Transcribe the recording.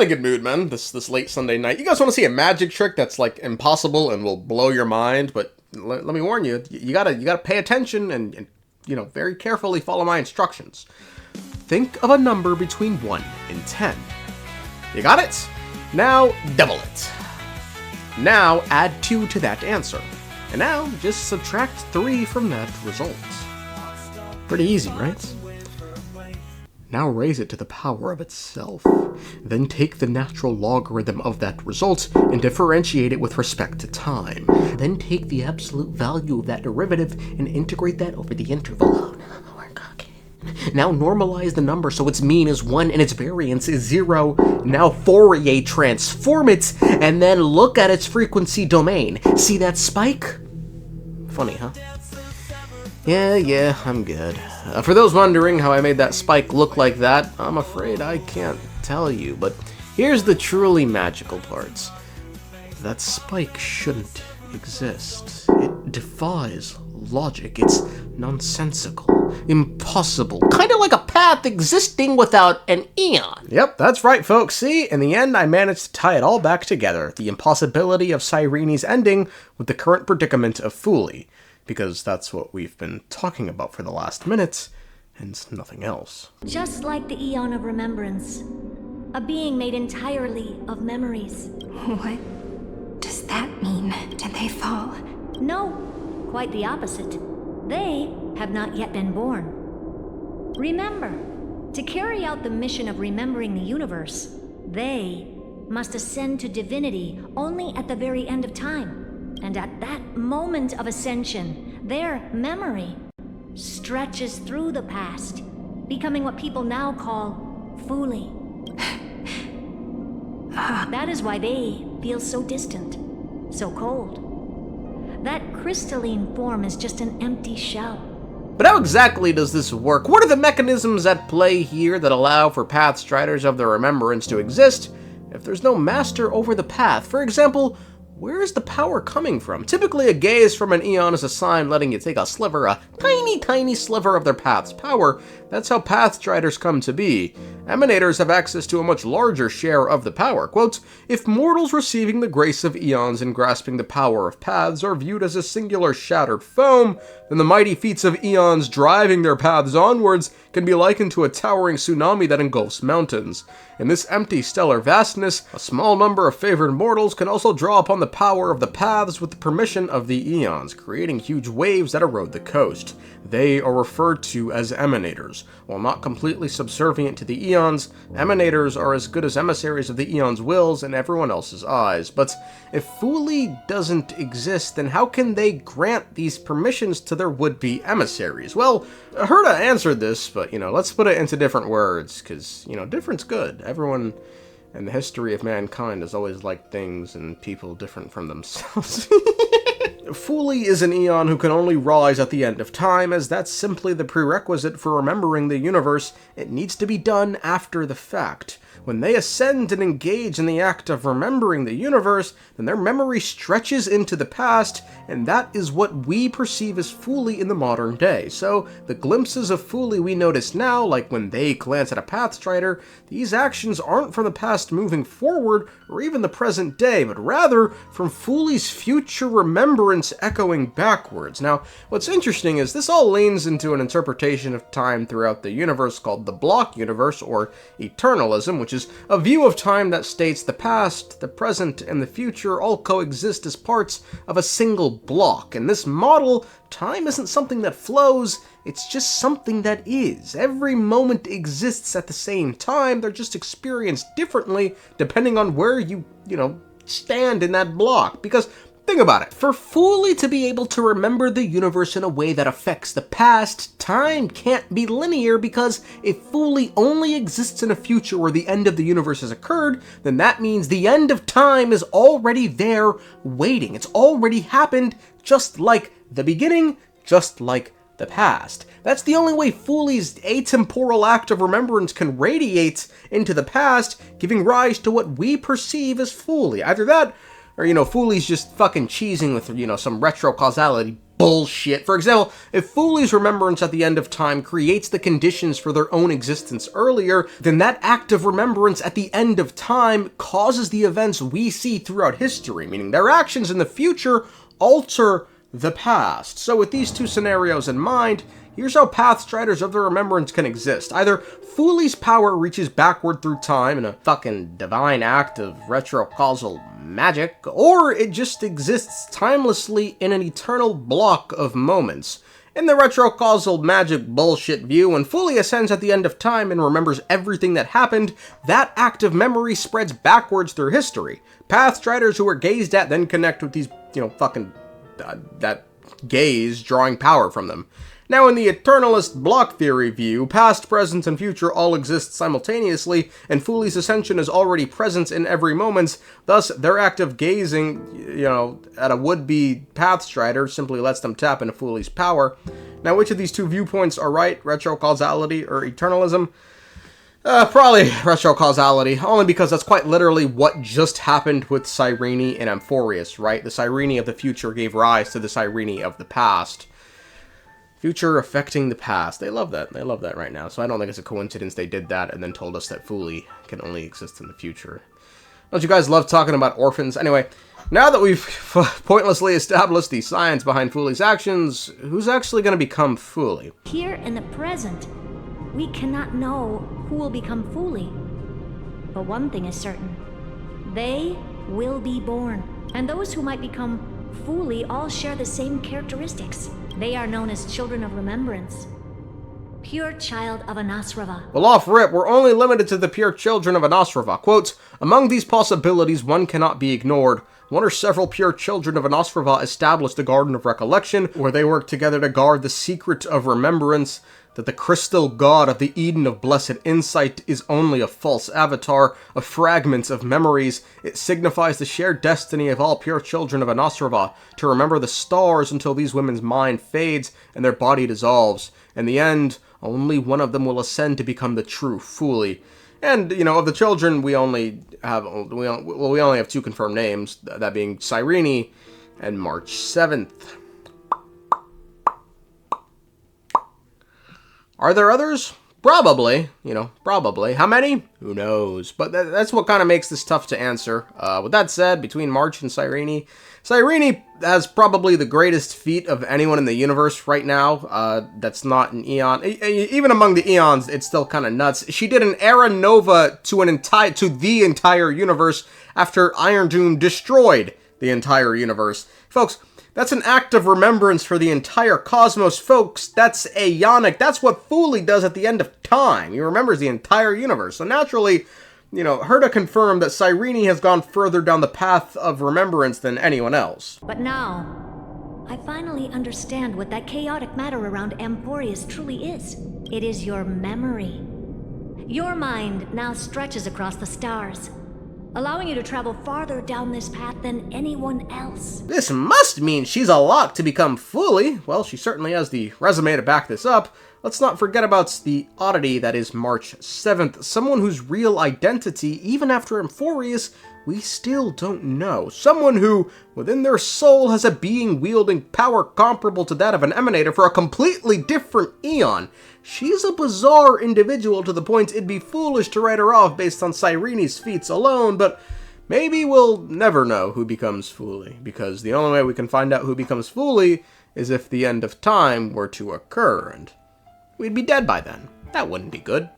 in a good mood, man, this late Sunday night. You guys want to see a magic trick that's, like, impossible and will blow your mind? But let me warn you, you gotta pay attention and, you know, very carefully follow my instructions. Think of a number between 1 and 10. You got it? Now, double it. Now, add 2 to that answer. And now, just subtract 3 from that result. Pretty easy, right? Now raise it to the power of itself. Then take the natural logarithm of that result and differentiate it with respect to time. Then take the absolute value of that derivative and integrate that over the interval. Oh, no, we're cooking. Now normalize the number so its mean is 1 and its variance is 0. Now Fourier transform it and then look at its frequency domain. See that spike? Funny, huh? Yeah, I'm good. For those wondering how I made that spike look like that, I'm afraid I can't tell you, but here's the truly magical parts. That spike shouldn't exist. It defies logic. It's nonsensical, impossible, kind of like a path existing without an Aeon. Yep, that's right, folks. See, in the end, I managed to tie it all back together. The impossibility of Cyrenes ending with the current predicament of Fuli. Because that's what we've been talking about for the last minute, and nothing else. Just like the Aeon of remembrance, a being made entirely of memories. What does that mean? Did they fall? No, quite the opposite. They have not yet been born. Remember, to carry out the mission of remembering the universe, they must ascend to divinity only at the very end of time. And at that moment of ascension, their memory stretches through the past, becoming what people now call Fuli. That is why they feel so distant, so cold. That crystalline form is just an empty shell. But how exactly does this work? What are the mechanisms at play here that allow for Pathstriders of the Remembrance to exist if there's no master over the path? For example, where is the power coming from? Typically, a gaze from an Aeon is a sign letting you take a sliver, a tiny sliver of their path's power. That's how Pathstriders come to be. Emanators have access to a much larger share of the power. Quote, if mortals receiving the grace of Aeons and grasping the power of paths are viewed as a singular shattered foam, then the mighty feats of Aeons driving their paths onwards can be likened to a towering tsunami that engulfs mountains. In this empty stellar vastness, a small number of favored mortals can also draw upon the power of the paths with the permission of the Aeons, creating huge waves that erode the coast. They are referred to as emanators. While not completely subservient to the Aeons, emanators are as good as emissaries of the Aeons' wills in everyone else's eyes. But if Fuli doesn't exist, then how can they grant these permissions to their would-be emissaries? Well, Herta answered this, but, let's put it into different words, because, different's good. Everyone in the history of mankind has always liked things and people different from themselves. Fuli is an Aeon who can only rise at the end of time, as that's simply the prerequisite for remembering the universe. It needs to be done after the fact. When they ascend and engage in the act of remembering the universe, then their memory stretches into the past, and that is what we perceive as Fuli in the modern day. So, the glimpses of Fuli we notice now, like when they glance at a Pathstrider, these actions aren't from the past moving forward, or even the present day, but rather from Fuli's future remembrance echoing backwards. Now, what's interesting is this all leans into an interpretation of time throughout the universe called the block universe, or eternalism, which is a view of time that states the past, the present, and the future all coexist as parts of a single block. In this model, time isn't something that flows, it's just something that is. Every moment exists at the same time, they're just experienced differently depending on where you stand in that block. Because think about it. For Fuli to be able to remember the universe in a way that affects the past, time can't be linear, because if Fuli only exists in a future where the end of the universe has occurred, then that means the end of time is already there waiting. It's already happened, just like the beginning, just like the past. That's the only way Fuli's atemporal act of remembrance can radiate into the past, giving rise to what we perceive as Fuli. Either that, Or, Fuli's just fucking cheesing with, some retro causality bullshit. For example, if Fuli's remembrance at the end of time creates the conditions for their own existence earlier, then that act of remembrance at the end of time causes the events we see throughout history, meaning their actions in the future alter the past. So with these two scenarios in mind, here's how Pathstriders of the Remembrance can exist. Either Fuli's power reaches backward through time in a fucking divine act of retrocausal magic, or it just exists timelessly in an eternal block of moments. In the retrocausal magic bullshit view, when Fuli ascends at the end of time and remembers everything that happened, that act of memory spreads backwards through history. Pathstriders who are gazed at then connect with these, that gaze drawing power from them. Now, in the eternalist block theory view, past, present, and future all exist simultaneously, and Fuli's ascension is already present in every moment. Thus, their act of gazing, at a would-be Pathstrider simply lets them tap into Fuli's power. Now, which of these two viewpoints are right, retrocausality or eternalism? Probably retrocausality, only because that's quite literally what just happened with Cyrene and Amphoreus, right? The Cyrene of the future gave rise to the Cyrene of the past. Future affecting the past. They love that. They love that right now. So I don't think it's a coincidence they did that and then told us that Fuli can only exist in the future. Don't you guys love talking about orphans? Anyway, now that we've pointlessly established the science behind Fuli's actions, who's actually going to become Fuli? Here in the present, we cannot know who will become Fuli. But one thing is certain. They will be born. And those who might become Fuli all share the same characteristics. They are known as Children of Remembrance. Pure child of Anasrava. Well, off rip, we're only limited to the pure children of Anasrava. Quote, among these possibilities, one cannot be ignored. One or several pure children of Anasrava established the Garden of Recollection, where they work together to guard the secret of remembrance, that the crystal god of the Eden of blessed insight is only a false avatar, a fragment of memories. It signifies the shared destiny of all pure children of Anasrava, to remember the stars until these women's mind fades and their body dissolves. In the end, only one of them will ascend to become the true Fuli. And, of the children, we only have two confirmed names, that being Cyrene and March 7th. Are there others? Probably, probably. How many? Who knows? But that's what kind of makes this tough to answer. With that said, between March and Cyrene has probably the greatest feat of anyone in the universe right now. That's not an Aeon. Even among the Aeons, it's still kind of nuts. She did an era nova to the entire universe after Irontomb destroyed the entire universe. Folks, that's an act of remembrance for the entire cosmos, folks. That's Aeonic. That's what Fuli does at the end of time. He remembers the entire universe. So naturally, her to confirm that Cyrene has gone further down the path of remembrance than anyone else. But now, I finally understand what that chaotic matter around Amphoreus truly is. It is your memory. Your mind now stretches across the stars, allowing you to travel farther down this path than anyone else. This must mean she's a lock to become Fuli. Well, she certainly has the resume to back this up. Let's not forget about the oddity that is March 7th, someone whose real identity, even after Amphoreus, we still don't know. Someone who, within their soul, has a being wielding power comparable to that of an emanator for a completely different Aeon. She's a bizarre individual to the point it'd be foolish to write her off based on Cyrene's feats alone, but maybe we'll never know who becomes Fuli, because the only way we can find out who becomes Fuli is if the end of time were to occur, and we'd be dead by then. That wouldn't be good.